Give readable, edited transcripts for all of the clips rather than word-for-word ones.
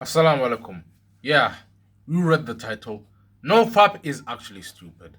Assalamu alaikum. Yeah, you read the title. Nofap is actually stupid.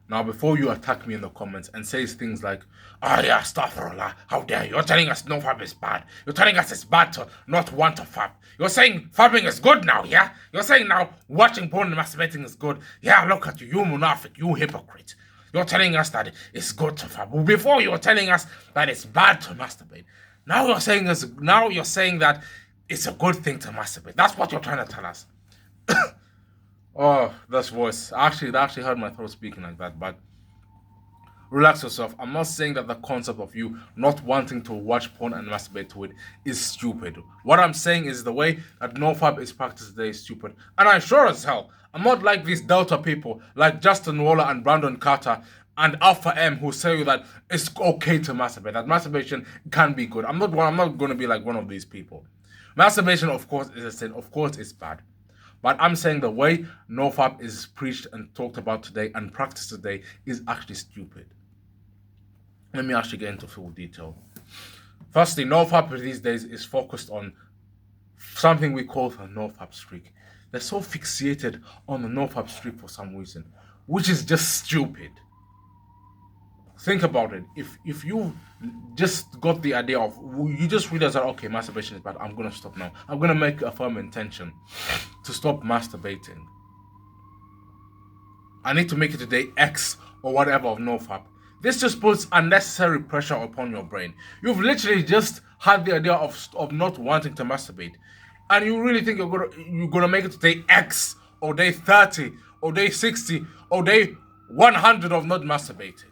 Now, before you attack me in the comments and say things like, "Oh yeah, astaghfirullah, how dare you? You're telling us nofap is bad. You're telling us it's bad to not want to fap. You're saying fapping is good now, yeah? You're saying now watching porn and masturbating is good. Yeah, look at you, you munafiq, you hypocrite. You're telling us that it's good to fap. Well, before you were telling us that it's bad to masturbate. Now you're saying that it's a good thing to masturbate. That's what you're trying to tell us. Oh, this voice. That actually hurt my throat speaking like that, but relax yourself. I'm not saying that the concept of you not wanting to watch porn and masturbate to it is stupid. What I'm saying is the way that nofap is practiced today is stupid. And I sure as hell, I'm not like these Delta people like Justin Waller and Brandon Carter and Alpha M who say that it's okay to masturbate, that masturbation can be good. I'm not gonna be like one of these people. Masturbation, of course, is a sin. Of course, it's bad. But I'm saying the way nofap is preached and talked about today and practiced today is actually stupid. Let me actually get into full detail. Firstly, nofap these days is focused on something we call the nofap streak. They're so fixated on the nofap streak for some reason, which is just stupid. Think about it. If you just got the idea of you just realize that okay, masturbation is bad, I'm gonna stop now. I'm gonna make a firm intention to stop masturbating. I need to make it today X or whatever of nofap. This just puts unnecessary pressure upon your brain. You've literally just had the idea of not wanting to masturbate, and you really think you're gonna make it to day X or day 30 or day 60 or day 100 of not masturbating.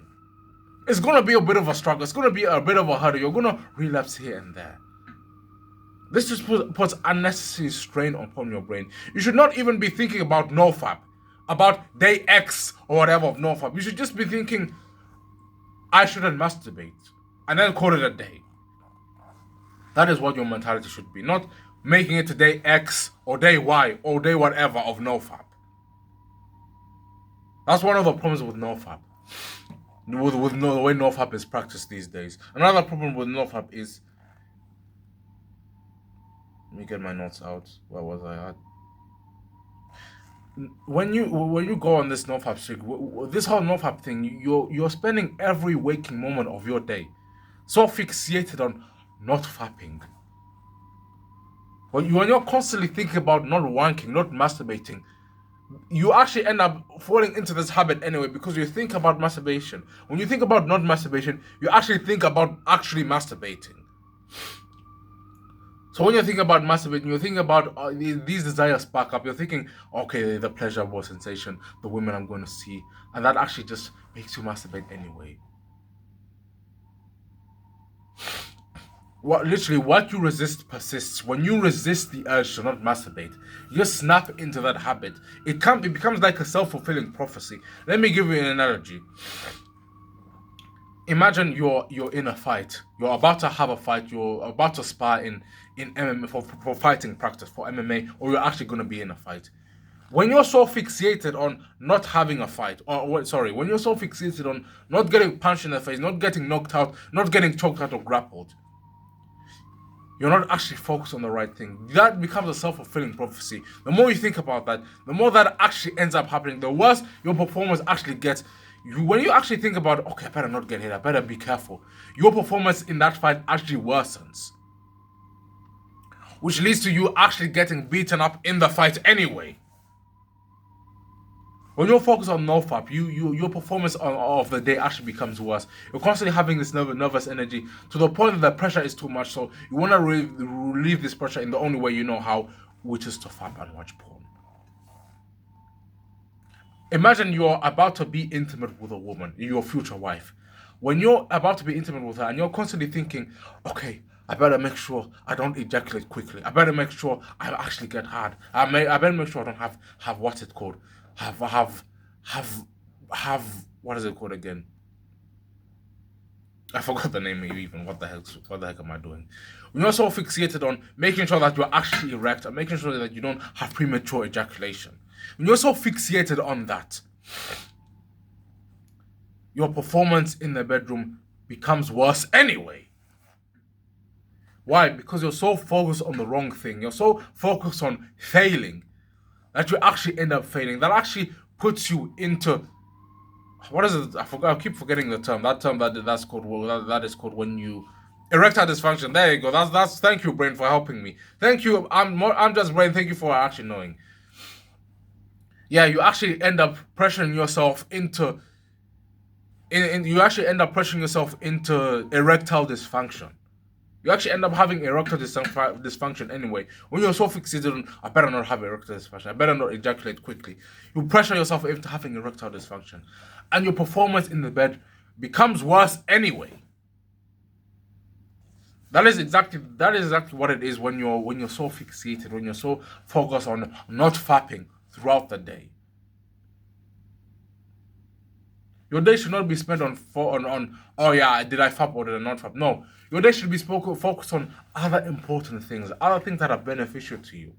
It's gonna be a bit of a struggle. It's gonna be a bit of a hurdle. You're gonna relapse here and there. This just puts unnecessary strain upon your brain. You should not even be thinking about nofap, about day X or whatever of nofap. You should just be thinking, I shouldn't masturbate, and then call it a day. That is what your mentality should be, not making it to day X or day Y or day whatever of nofap. That's one of the problems with nofap. With the way nofap is practiced these days. Another problem with nofap is, let me get my notes out. Where was I at? When you go on this nofap streak, this whole nofap thing, you're spending every waking moment of your day so fixated on not fapping. When you're constantly thinking about not wanking, not masturbating, you actually end up falling into this habit anyway because you think about masturbation. When you think about not masturbation, you actually think about actually masturbating. So when you're thinking about masturbating, you're thinking about these desires spark up. You're thinking, okay, the pleasurable sensation, the women I'm going to see, and that actually just makes you masturbate anyway. What you resist persists. When you resist the urge to not masturbate, you just snap into that habit. It becomes like a self-fulfilling prophecy. Let me give you an analogy. Imagine you're in a fight. You're about to have a fight. You're about to spar in MMA for fighting practice for MMA, or you're actually going to be in a fight. When you're so fixated on not having a fight, when you're so fixated on not getting punched in the face, not getting knocked out, not getting choked out or grappled, you're not actually focused on the right thing. That becomes a self-fulfilling prophecy. The more you think about that, the more that actually ends up happening, the worse your performance actually gets. When you actually think about, okay, I better not get hit, I better be careful, your performance in that fight actually worsens. Which leads to you actually getting beaten up in the fight anyway. When you're focused on nofap, your performance of the day actually becomes worse. You're constantly having this nervous energy to the point that the pressure is too much. So you want to relieve this pressure in the only way you know how, which is to fap and watch porn. Imagine you're about to be intimate with a woman, your future wife. When you're about to be intimate with her and you're constantly thinking, okay, I better make sure I don't ejaculate quickly. I better make sure I actually get hard. I better make sure I don't have what's it called? Have have what is it called again? I forgot the name even. What the heck am I doing? When you're so fixated on making sure that you're actually erect and making sure that you don't have premature ejaculation. When you're so fixated on that, your performance in the bedroom becomes worse anyway. Why? Because you're so focused on the wrong thing. You're so focused on failing that you actually end up failing. That actually puts you into, what is it? I forgot. I keep forgetting the term. That term that's called, that is called when you erectile dysfunction. There you go. That's. Thank you, brain, for helping me. Thank you. I'm just brain. Thank you for actually knowing. Yeah, you actually end up pressuring yourself into. You actually end up pressuring yourself into erectile dysfunction. You actually end up having erectile dysfunction anyway. When you're so fixated on, I better not have erectile dysfunction, I better not ejaculate quickly, you pressure yourself into having erectile dysfunction. And your performance in the bed becomes worse anyway. That is exactly what it is when you're so fixated, when you're so focused on not fapping throughout the day. Your day should not be spent on oh yeah, did I fap or did I not fap? No, your day should be focused on other important things, other things that are beneficial to you.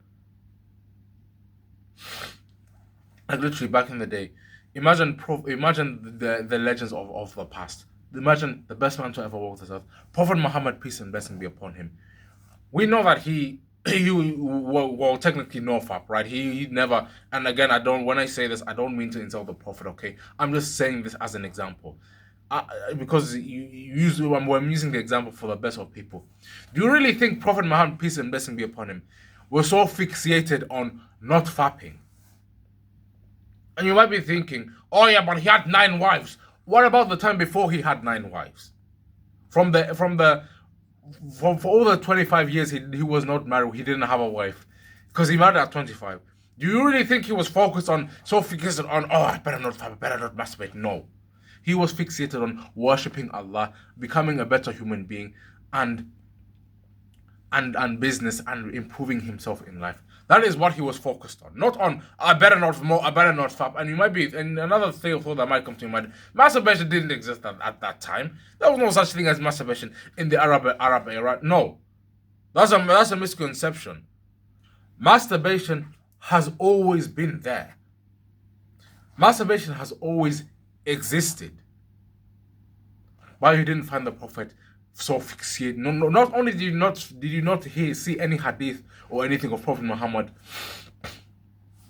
Like literally back in the day, imagine the legends of the past. Imagine the best man to ever walk this earth, Prophet Muhammad, peace and blessing be upon him. We know that he well technically nofap, right? He never, and again, when I say this, I don't mean to insult the Prophet, okay? I'm just saying this as an example. Because I'm using the example for the best of people. Do you really think Prophet Muhammad, peace and blessing be upon him, was so fixated on not fapping? And you might be thinking, oh yeah, but he had 9 wives. What about the time before he had 9 wives? For all the 25 years he was not married, he didn't have a wife. Because he married at 25. Do you really think he was focused on, oh, I better not masturbate? No. He was fixated on worshipping Allah, becoming a better human being, and business, and improving himself in life. That is what he was focused on. Not on, I better not fap. And you might be, and another thing that might come to your mind, masturbation didn't exist at that time. There was no such thing as masturbation in the Arab era. No. That's a misconception. Masturbation has always been there. Masturbation has always existed. But you didn't find the Prophet so fixated. No, not only did you not see any hadith or anything of Prophet Muhammad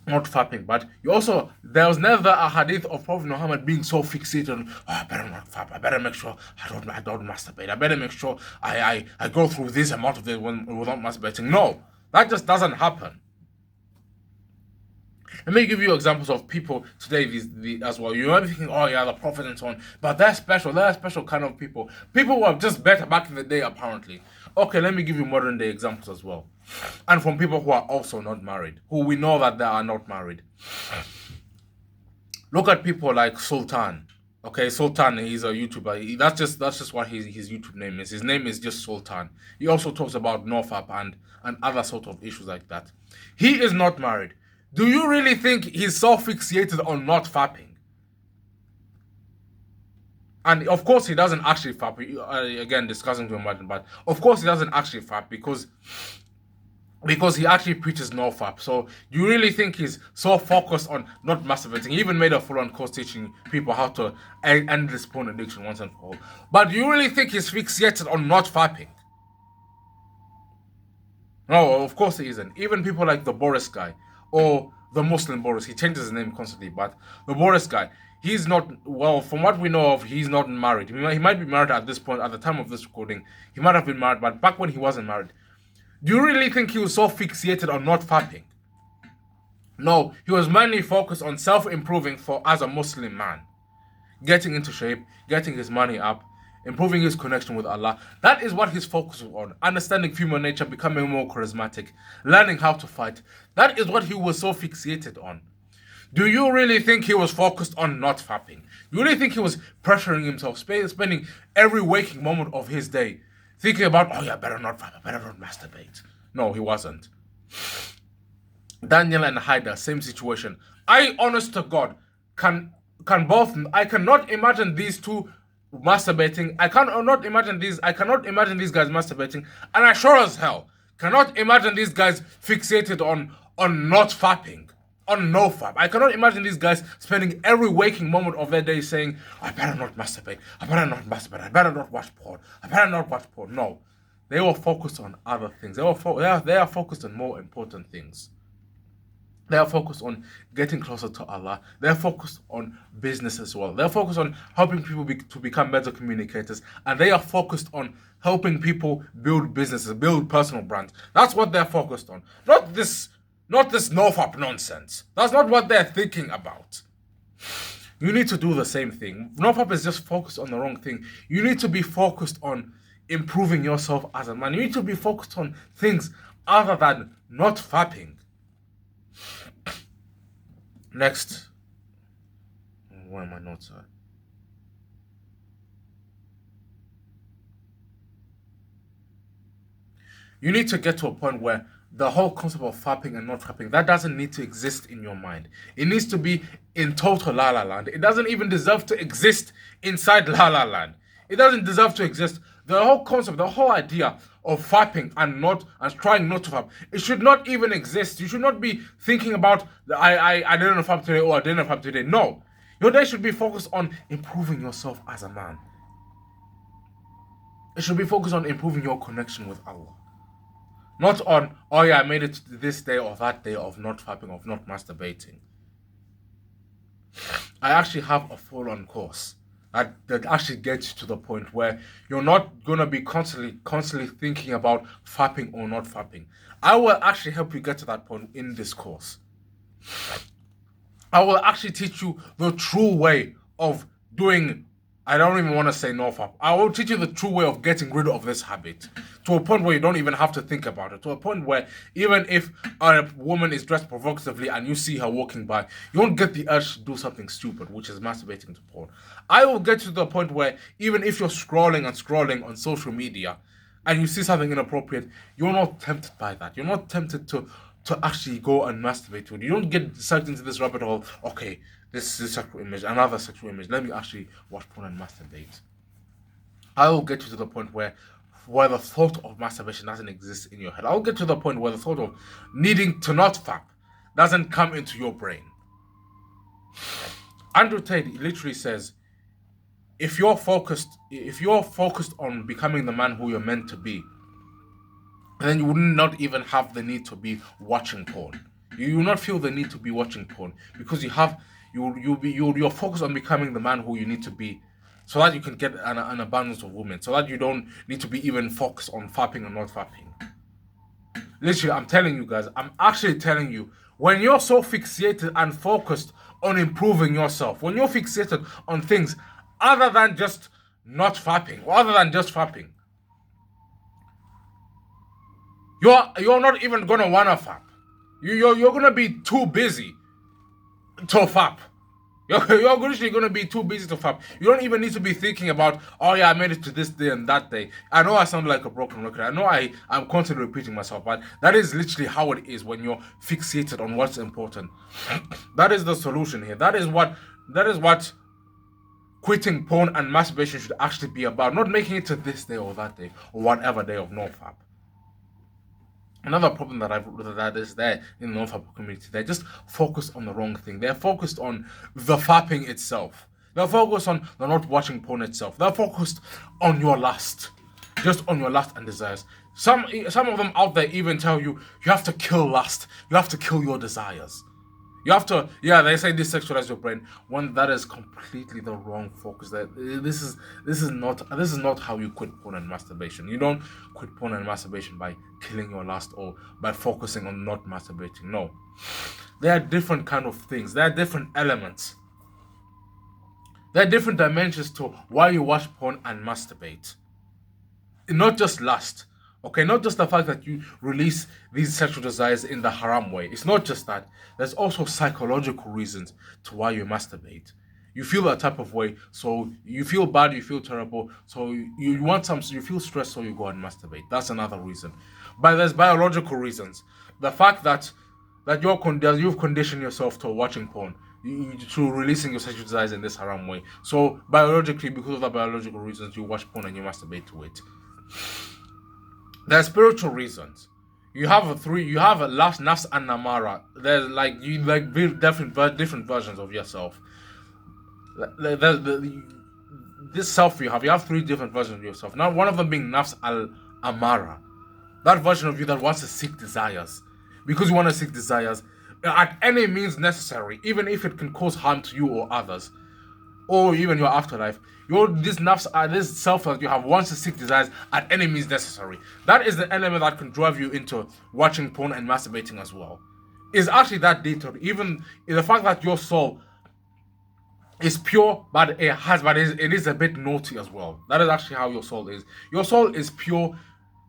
not fapping, but there was never a hadith of Prophet Muhammad being so fixated on, oh, I better not fap, I better make sure I don't masturbate, I better make sure I go through this amount of days without masturbating. No, that just doesn't happen. Let me give you examples of people today as well. You might be thinking, oh yeah, the Prophet and so on, but they're special kind of people. People who are just better back in the day, apparently. Okay, let me give you modern day examples as well. And from people who are also not married, who we know that they are not married. Look at people like Sultan. Okay, Sultan, he's a YouTuber. That's just what his YouTube name is. His name is just Sultan. He also talks about nofap and other sort of issues like that. He is not married. Do you really think he's so fixated on not fapping? And of course he doesn't actually fap. Again, discussing to imagine, but of course he doesn't actually fap because he actually preaches no fap. So you really think he's so focused on not masturbating? He even made a full-on course teaching people how to end this porn addiction once and for all. But do you really think he's fixated on not fapping? No, of course he isn't. Even people like the Boris guy, or the Muslim Boris, he changes his name constantly, but the Boris guy, he's not, well, from what we know of, he's not married. He might be married at this point, at the time of this recording. He might have been married, but back when he wasn't married, do you really think he was so fixated on not fapping? No, he was mainly focused on self-improving as a Muslim man. Getting into shape, getting his money up, improving his connection with Allah. That is what he's focused on. Understanding human nature, becoming more charismatic, learning how to fight. That is what he was so fixated on. Do you really think he was focused on not fapping? Do you really think he was pressuring himself, spending every waking moment of his day thinking about, oh yeah, I better not fap, I better not masturbate? No, he wasn't. Daniel and Haida, same situation. I, honest to God, I cannot imagine these two masturbating. I cannot imagine these guys masturbating, and I sure as hell cannot imagine these guys fixated on not fapping, on no fap. I cannot imagine these guys spending every waking moment of their day saying, I better not masturbate, I better not masturbate, I better not watch porn, I better not watch porn. No. they were focused on other things. They are focused on more important things. They are focused on getting closer to Allah. They're focused on business as well. They're focused on helping people to become better communicators. And they are focused on helping people build businesses, build personal brands. That's what they're focused on. Not this nofap nonsense. That's not what they're thinking about. You need to do the same thing. Nofap is just focused on the wrong thing. You need to be focused on improving yourself as a man. You need to be focused on things other than not fapping. Next, where are my notes at? You need to get to a point where the whole concept of fapping and not fapping, that doesn't need to exist in your mind. It needs to be in total la la land. It doesn't even deserve to exist inside la la land. It doesn't deserve to exist. The whole concept, the whole idea of fapping and trying not to fap, it should not even exist. You should not be thinking about I didn't fap today or I didn't fap today. No. Your day should be focused on improving yourself as a man. It should be focused on improving your connection with Allah. Not on, oh yeah, I made it to this day or that day of not fapping, of not masturbating. I actually have a full-on course that actually gets to the point where you're not going to be constantly thinking about fapping or not fapping. I will actually help you get to that point in this course. I will actually teach you the true way of doing, I don't even want to say no fap. I will teach you the true way of getting rid of this habit to a point where you don't even have to think about it. To a point where even if a woman is dressed provocatively and you see her walking by, you won't get the urge to do something stupid, which is masturbating to porn. I will get to the point where even if you're scrolling on social media and you see something inappropriate, you're not tempted by that. You're not tempted to actually go and masturbate to it. You don't get sucked into this rabbit hole, okay, this is a sexual image, another sexual image, let me actually watch porn and masturbate. I will get you to the point where the thought of masturbation doesn't exist in your head. I'll get to the point where the thought of needing to not fap doesn't come into your brain. Andrew Tate literally says, if you're focused on becoming the man who you're meant to be, then you would not even have the need to be watching porn. You will not feel the need to be watching porn because you're focused on becoming the man who you need to be, so that you can get an abundance of women, so that you don't need to be even focused on fapping or not fapping. Literally, I'm telling you guys, I'm actually telling you, when you're so fixated and focused on improving yourself, when you're fixated on things other than just not fapping, or other than just fapping, you're not even gonna wanna fap. You're gonna be too busy to fap. You're literally gonna be too busy to fap. You don't even need to be thinking about, oh yeah, I made it to this day and that day. I know I sound like a broken record. I know I'm constantly repeating myself, but that is literally how it is when you're fixated on what's important. That is the solution here. That is what quitting porn and masturbation should actually be about. Not making it to this day or that day or whatever day of nofap. Another problem that is there in the nofap community, they're just focused on the wrong thing. They're focused on the fapping itself. They're focused on the not watching porn itself. They're focused on your lust, just on your lust and desires. Some of them out there even tell you have to kill lust. You have to kill your desires. You have to, they say desexualize your brain. One, that is completely the wrong focus. This is not how you quit porn and masturbation. You don't quit porn and masturbation by killing your lust or by focusing on not masturbating. No. There are different kind of things. There are different elements. There are different dimensions to why you watch porn and masturbate. Not just lust. Okay, not just the fact that you release these sexual desires in the haram way. It's not just that. There's also psychological reasons to why you masturbate. You feel that type of way, so you feel bad, you feel terrible, so you want you feel stressed, so you go and masturbate. That's another reason. But there's biological reasons. The fact that you've conditioned yourself to watching porn, to releasing your sexual desires in this haram way. So biologically, because of the biological reasons, you watch porn and you masturbate to it. There are spiritual reasons. You have a last nafs and namara. There's different versions of yourself. This self you have three different versions of yourself. Now one of them being nafs Amara. That version of you that wants to seek desires. Because you want to seek desires at any means necessary, even if it can cause harm to you or others, or even your afterlife. This nafs, this self that you have wants to seek desires at any means necessary. That is the element that can drive you into watching porn and masturbating as well. It's actually that detailed. Even the fact that your soul is pure, but it is a bit naughty as well. That is actually how your soul is. Your soul is pure.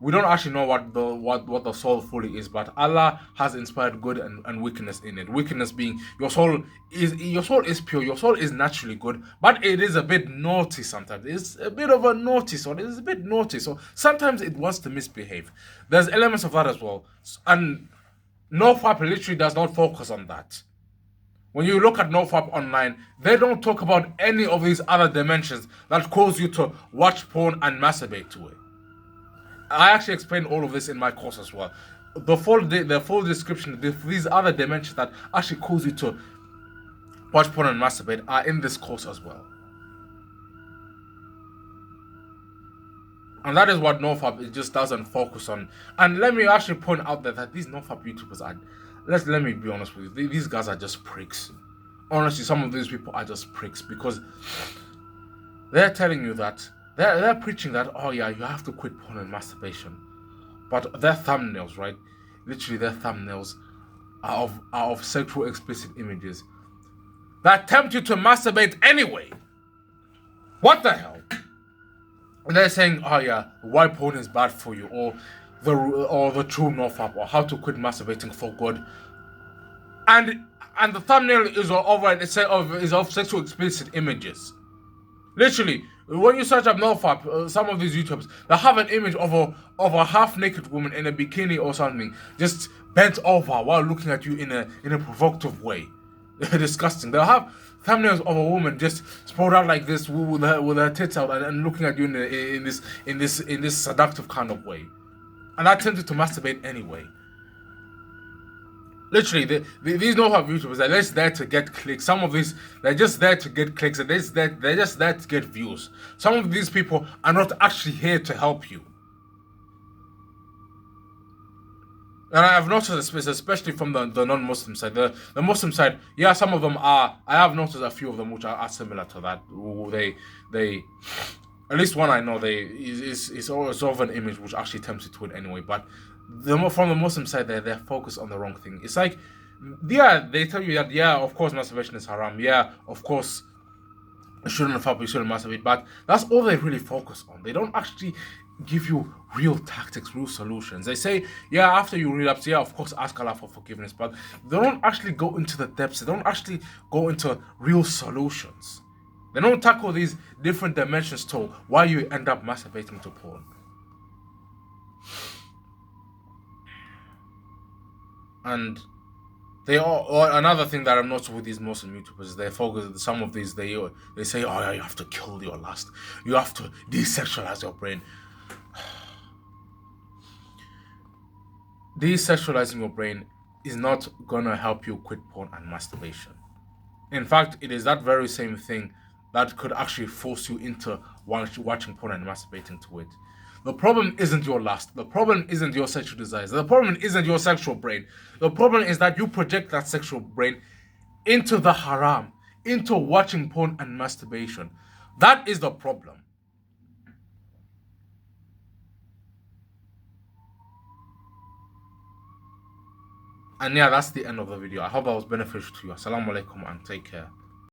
We don't actually know what the soul fully is, but Allah has inspired good and wickedness in it. Wickedness being your soul is pure, your soul is naturally good, but it is a bit naughty sometimes. It's a bit of a naughty soul. It is a bit naughty. So sometimes it wants to misbehave. There's elements of that as well. And nofap literally does not focus on that. When you look at nofap online, they don't talk about any of these other dimensions that cause you to watch porn and masturbate to it. I actually explain all of this in my course as well. The full description, these other dimensions that actually cause you to watch porn and masturbate are in this course as well. And that is what nofap it just doesn't focus on. And let me actually point out that these nofap YouTubers are, let me be honest with you, these guys are just pricks. Honestly, some of these people are just pricks because they're telling you that they're preaching that, oh yeah, you have to quit porn and masturbation, but their thumbnails, right? Literally, their thumbnails are of sexual explicit images that tempt you to masturbate anyway. What the hell? And they're saying, oh yeah, why porn is bad for you, or the true nofap, or how to quit masturbating for good. And the thumbnail is of sexual explicit images. Literally, when you search up nofap, some of these YouTubers, they have an image of a half-naked woman in a bikini or something, just bent over while looking at you in a provocative way. Disgusting. They'll have thumbnails of a woman just sprawled out like this with her tits out and looking at you in this seductive kind of way, and that tempts you to masturbate anyway. Literally, these nofap YouTubers are just there to get clicks. Some of these, they're just there to get clicks, and they're just there to get views. Some of these people are not actually here to help you. And I've noticed this, especially from the non-Muslim side. The Muslim side, yeah, some of them are. I have noticed a few of them which are similar to that. They, at least one I know, is of an image which actually tempts you to it anyway. But from the Muslim side, they're focused on the wrong thing. It's like, yeah, they tell you that, yeah, of course masturbation is haram. Yeah, of course you shouldn't masturbate. But that's all they really focus on. They don't actually give you real tactics, real solutions. They say, yeah, after you relapse, yeah, of course, ask Allah for forgiveness. But they don't actually go into the depths. They don't actually go into real solutions. They don't tackle these different dimensions to why you end up masturbating to porn. And they are another thing that I've noticed with these Muslim YouTubers. They focus. Some of these they say, oh yeah, you have to kill your lust. You have to desexualize your brain. Desexualizing your brain is not gonna help you quit porn and masturbation. In fact, it is that very same thing that could actually force you into watching porn and masturbating to it. The problem isn't your lust. The problem isn't your sexual desires. The problem isn't your sexual brain. The problem is that you project that sexual brain into the haram, into watching porn and masturbation. That is the problem. And yeah, that's the end of the video. I hope that was beneficial to you. Assalamu alaikum and take care.